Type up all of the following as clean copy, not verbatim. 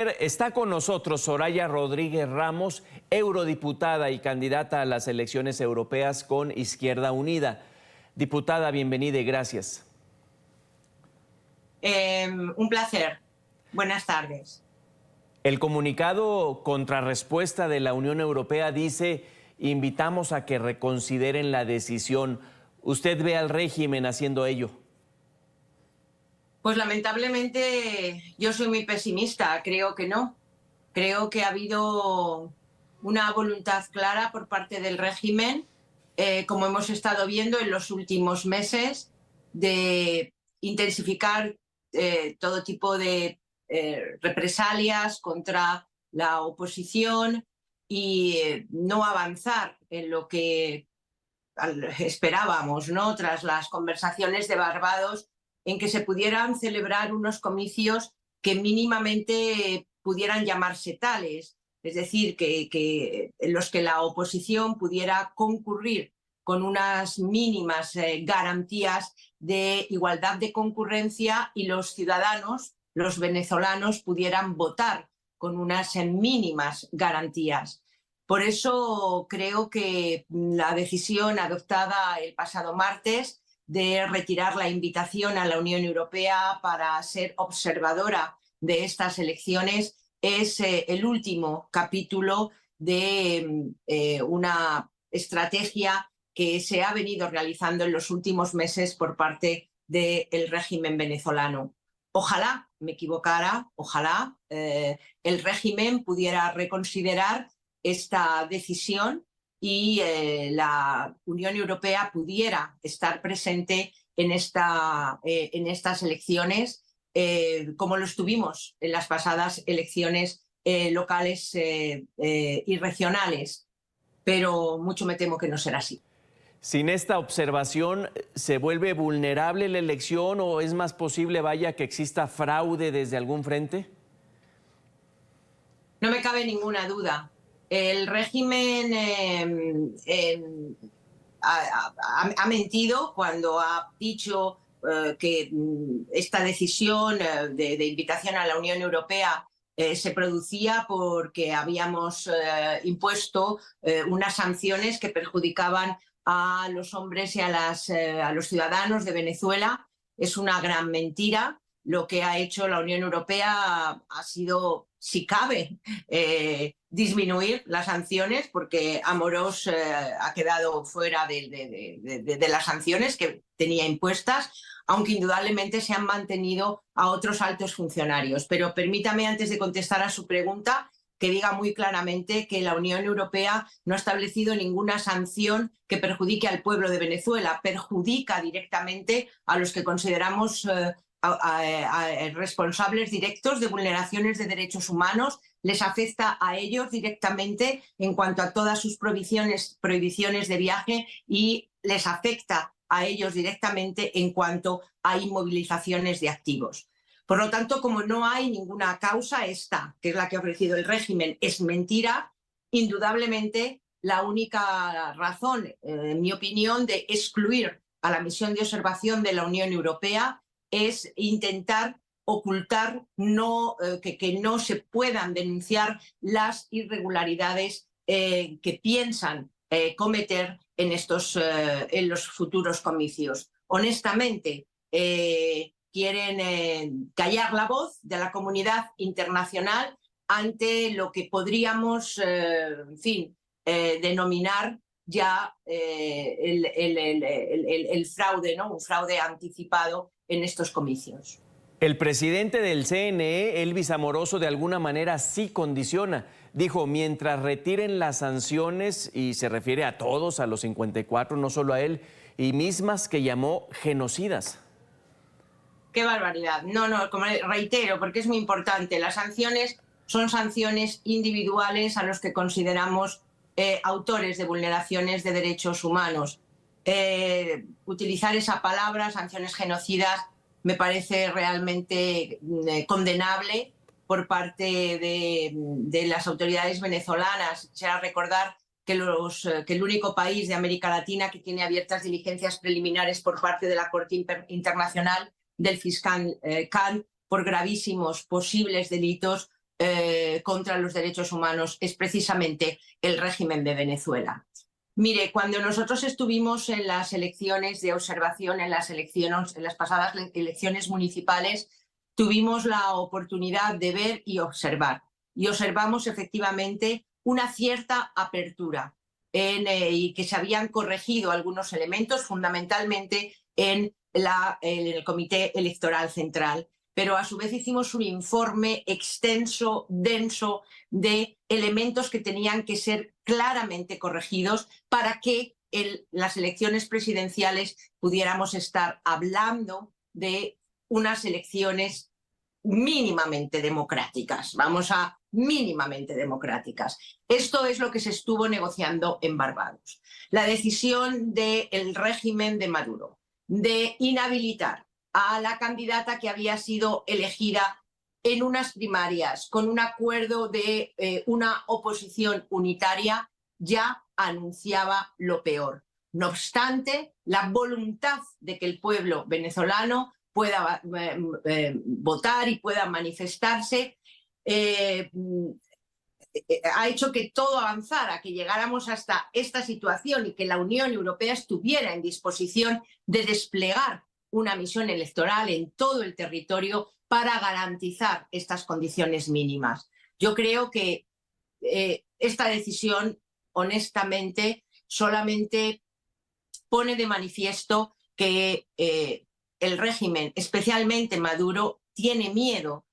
Está con nosotros Soraya Rodríguez Ramos, eurodiputada y candidata a las elecciones europeas con Izquierda Unida. Diputada, bienvenida y gracias. Un placer. Buenas tardes. El comunicado contrarrespuesta de la Unión Europea dice: invitamos a que reconsideren la decisión. ¿Usted ve al régimen haciendo ello? Pues lamentablemente yo soy muy pesimista, creo que no. Creo que ha habido una voluntad clara por parte del régimen, como hemos estado viendo en los últimos meses, de intensificar todo tipo de represalias contra la oposición y no avanzar en lo que esperábamos, ¿no? Tras las conversaciones de Barbados, en que se pudieran celebrar unos comicios que mínimamente pudieran llamarse tales, es decir, en los que la oposición pudiera concurrir con unas mínimas garantías de igualdad de concurrencia y los ciudadanos, los venezolanos, pudieran votar con unas mínimas garantías. Por eso creo que la decisión adoptada el pasado martes de retirar la invitación a la Unión Europea para ser observadora de estas elecciones es el último capítulo de una estrategia que se ha venido realizando en los últimos meses por parte del régimen venezolano. Ojalá me equivocara, ojalá el régimen pudiera reconsiderar esta decisión y la Unión Europea pudiera estar presente en estas elecciones, como lo estuvimos en las pasadas elecciones locales y regionales. Pero mucho me temo que no será así. Sin esta observación, ¿se vuelve vulnerable la elección o es más posible, vaya, que exista fraude desde algún frente? No me cabe ninguna duda. El régimen ha mentido cuando ha dicho que esta decisión de invitación a la Unión Europea se producía porque habíamos impuesto unas sanciones que perjudicaban a los hombres y a los ciudadanos de Venezuela. Es una gran mentira. Lo que ha hecho la Unión Europea ha sido, si cabe, disminuir las sanciones, porque Amorós ha quedado fuera de las sanciones que tenía impuestas, aunque indudablemente se han mantenido a otros altos funcionarios. Pero permítame, antes de contestar a su pregunta, que diga muy claramente que la Unión Europea no ha establecido ninguna sanción que perjudique al pueblo de Venezuela. Perjudica directamente a los que consideramos responsables directos de vulneraciones de derechos humanos, les afecta a ellos directamente en cuanto a todas sus prohibiciones de viaje y les afecta a ellos directamente en cuanto a inmovilizaciones de activos. Por lo tanto, como no hay ninguna causa, esta, que es la que ha ofrecido el régimen, es mentira, indudablemente la única razón, en mi opinión, de excluir a la misión de observación de la Unión Europea es intentar ocultar que no se puedan denunciar las irregularidades que piensan cometer en los futuros comicios. Honestamente, quieren callar la voz de la comunidad internacional ante lo que podríamos, denominar ya el fraude, ¿no? Un fraude anticipado en estos comicios. El presidente del CNE, Elvis Amoroso, de alguna manera sí condiciona. Dijo: mientras retiren las sanciones, y se refiere a todos, a los 54, no solo a él, y mismas que llamó genocidas. ¡Qué barbaridad! No, como reitero, porque es muy importante. Las sanciones son sanciones individuales a los que consideramos autores de vulneraciones de derechos humanos. Utilizar esa palabra, sanciones genocidas, me parece realmente condenable por parte de las autoridades venezolanas. Quisiera recordar que el único país de América Latina que tiene abiertas diligencias preliminares por parte de la Corte Internacional del fiscal Khan por gravísimos posibles delitos contra los derechos humanos es precisamente el régimen de Venezuela. Mire, cuando nosotros estuvimos en las elecciones de observación, en las pasadas elecciones municipales, tuvimos la oportunidad de ver y observar. Y observamos efectivamente una cierta apertura y que se habían corregido algunos elementos, fundamentalmente en el Comité Electoral Central. Pero a su vez hicimos un informe extenso, denso, de elementos que tenían que ser claramente corregidos para que en las elecciones presidenciales pudiéramos estar hablando de unas elecciones mínimamente democráticas. Vamos a mínimamente democráticas. Esto es lo que se estuvo negociando en Barbados. La decisión del régimen de Maduro de inhabilitar a la candidata que había sido elegida en unas primarias con un acuerdo de una oposición unitaria ya anunciaba lo peor. No obstante, la voluntad de que el pueblo venezolano pueda votar y pueda manifestarse ha hecho que todo avanzara, que llegáramos hasta esta situación y que la Unión Europea estuviera en disposición de desplegar una misión electoral en todo el territorio para garantizar estas condiciones mínimas. Yo creo que esta decisión, honestamente, solamente pone de manifiesto que el régimen, especialmente Maduro, tiene miedo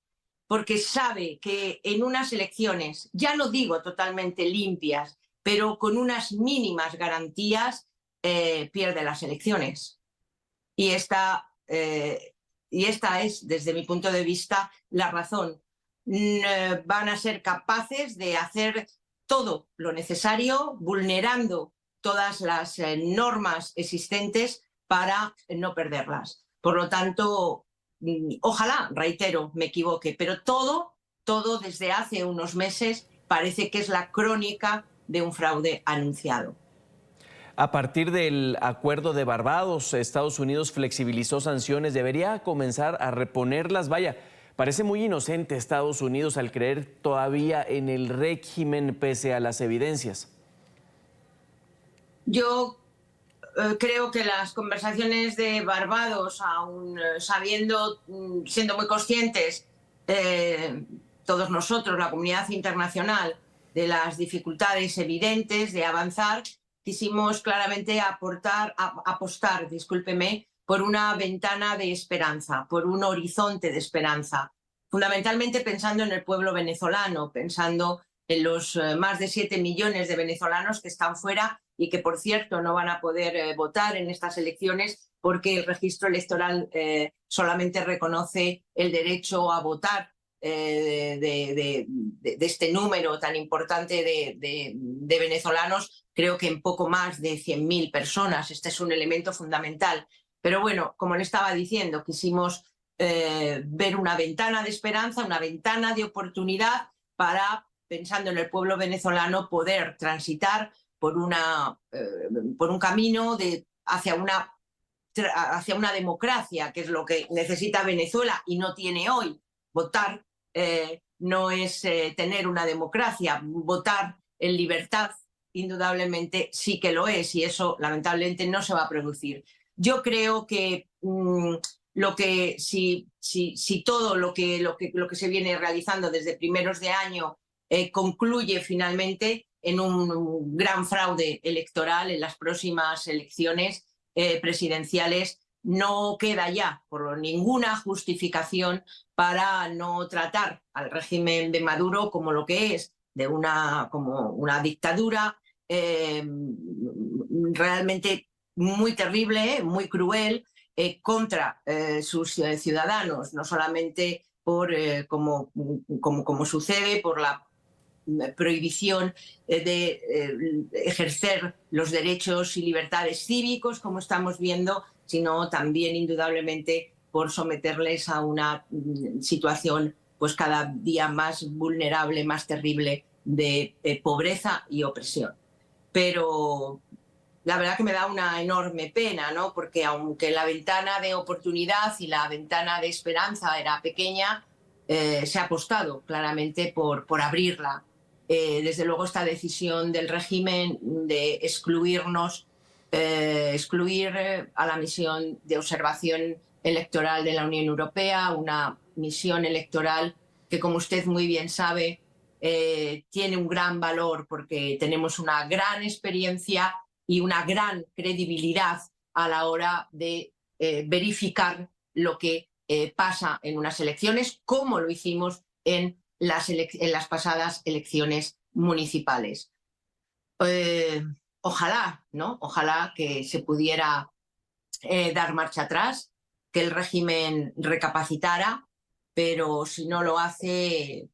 porque sabe que en unas elecciones, ya no digo totalmente limpias, pero con unas mínimas garantías, pierde las elecciones. Y esta es, desde mi punto de vista, la razón. Van a ser capaces de hacer todo lo necesario, vulnerando todas las normas existentes para no perderlas. Por lo tanto, ojalá, reitero, me equivoque, pero todo desde hace unos meses parece que es la crónica de un fraude anunciado. A partir del acuerdo de Barbados, Estados Unidos flexibilizó sanciones. ¿Debería comenzar a reponerlas? Vaya, parece muy inocente Estados Unidos al creer todavía en el régimen pese a las evidencias. Yo creo que las conversaciones de Barbados, aún sabiendo, siendo muy conscientes, todos nosotros, la comunidad internacional, de las dificultades evidentes de avanzar, quisimos claramente apostar, discúlpeme, por una ventana de esperanza, por un horizonte de esperanza, fundamentalmente pensando en el pueblo venezolano, pensando en los más de 7 millones de venezolanos que están fuera y que, por cierto, no van a poder votar en estas elecciones porque el registro electoral solamente reconoce el derecho a votar de este número tan importante de venezolanos, creo que en poco más de 100.000 personas. Este es un elemento fundamental. Pero bueno, como le estaba diciendo, quisimos ver una ventana de esperanza, una ventana de oportunidad para, pensando en el pueblo venezolano, poder transitar por un camino hacia una democracia, que es lo que necesita Venezuela y no tiene hoy. Votar no es tener una democracia. Votar en libertad, indudablemente, sí que lo es, y eso lamentablemente no se va a producir. Yo creo que si todo lo que se viene realizando desde primeros de año concluye finalmente en un gran fraude electoral en las próximas elecciones presidenciales, no queda ya por ninguna justificación para no tratar al régimen de Maduro como lo que es, como una dictadura realmente muy terrible, muy cruel, contra sus ciudadanos, no solamente como sucede por la prohibición de ejercer los derechos y libertades cívicos, como estamos viendo, sino también, indudablemente, por someterles a una situación pues cada día más vulnerable, más terrible de pobreza y opresión. Pero la verdad que me da una enorme pena, ¿no? Porque aunque la ventana de oportunidad y la ventana de esperanza era pequeña, se ha apostado claramente por abrirla. Desde luego esta decisión del régimen de excluir a la misión de observación electoral de la Unión Europea, una misión electoral que, como usted muy bien sabe, tiene un gran valor porque tenemos una gran experiencia y una gran credibilidad a la hora de verificar lo que pasa en unas elecciones, como lo hicimos en las pasadas elecciones municipales. Ojalá, ¿no? Ojalá que se pudiera dar marcha atrás, que el régimen recapacitara, pero si no lo hace,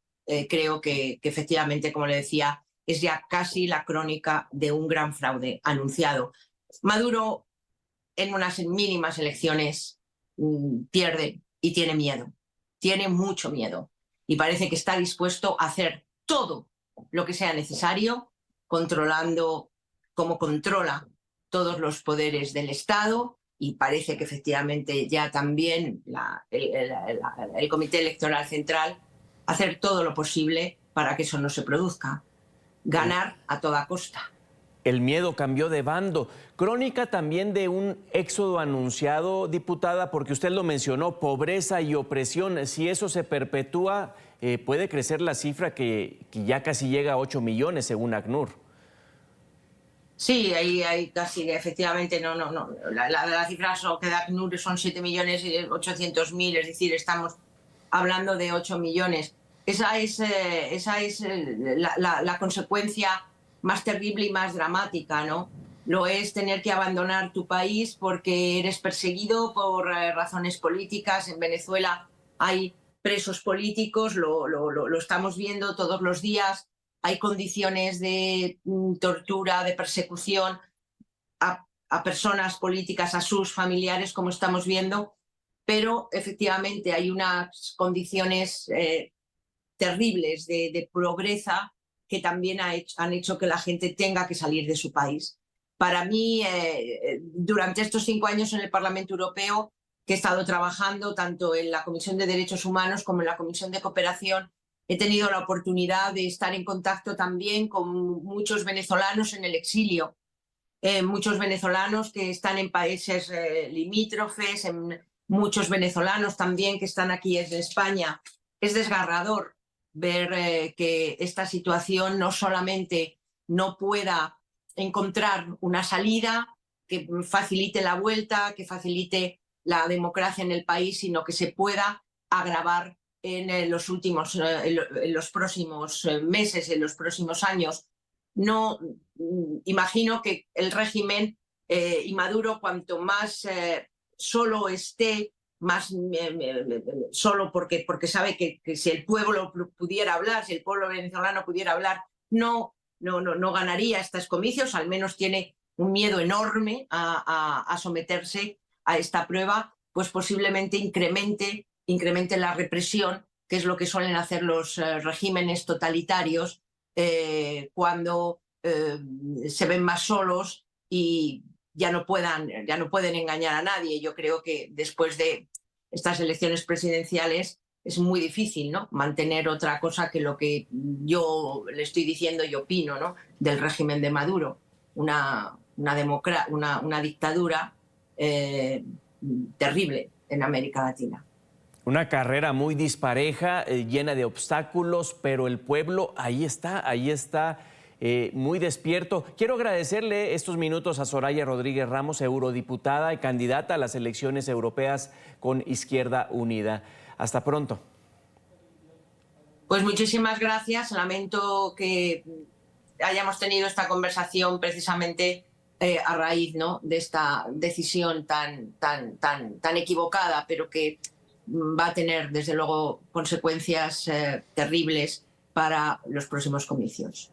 creo que efectivamente, como le decía, es ya casi la crónica de un gran fraude anunciado. Maduro en unas mínimas elecciones pierde y tiene miedo, tiene mucho miedo y parece que está dispuesto a hacer todo lo que sea necesario, controlando como controla todos los poderes del Estado, y parece que efectivamente ya también el Comité Electoral Central hacer todo lo posible para que eso no se produzca. Ganar a toda costa. El miedo cambió de bando. Crónica también de un éxodo anunciado, diputada, porque usted lo mencionó, pobreza y opresión. Si eso se perpetúa, puede crecer la cifra que ya casi llega a 8 millones, según ACNUR. Sí, hay casi, efectivamente, no. La cifra que da ACNUR son 7.800.000, es decir, estamos hablando de 8 millones. Esa es la consecuencia más terrible y más dramática, ¿no? Lo es tener que abandonar tu país porque eres perseguido por razones políticas. En Venezuela hay presos políticos, lo estamos viendo todos los días. Hay condiciones de tortura, de persecución a personas políticas, a sus familiares, como estamos viendo, pero efectivamente hay unas condiciones terribles de pobreza que también han hecho que la gente tenga que salir de su país. Para mí, durante estos 5 años en el Parlamento Europeo, que he estado trabajando tanto en la Comisión de Derechos Humanos como en la Comisión de Cooperación, he tenido la oportunidad de estar en contacto también con muchos venezolanos en el exilio, muchos venezolanos que están en países limítrofes, muchos venezolanos también que están aquí en España. Es desgarrador ver que esta situación no solamente no pueda encontrar una salida que facilite la vuelta, que facilite la democracia en el país, sino que se pueda agravar en los próximos meses, en los próximos años. No imagino que el régimen y Maduro, cuanto más solo esté, más solo porque sabe que si el pueblo pudiera hablar, si el pueblo venezolano pudiera hablar, no ganaría estos comicios. Al menos tiene un miedo enorme a someterse a esta prueba, pues posiblemente incremente la represión, que es lo que suelen hacer los regímenes totalitarios cuando se ven más solos y ya no pueden engañar a nadie. Yo creo que después de estas elecciones presidenciales es muy difícil, ¿no?, mantener otra cosa que lo que yo le estoy diciendo y opino, ¿no?, del régimen de Maduro, una dictadura terrible en América Latina. Una carrera muy dispareja, llena de obstáculos, pero el pueblo ahí está, muy despierto. Quiero agradecerle estos minutos a Soraya Rodríguez Ramos, eurodiputada y candidata a las elecciones europeas con Izquierda Unida. Hasta pronto. Pues muchísimas gracias. Lamento que hayamos tenido esta conversación precisamente a raíz, ¿no?, de esta decisión tan equivocada, pero que va a tener, desde luego, consecuencias terribles para los próximos comicios.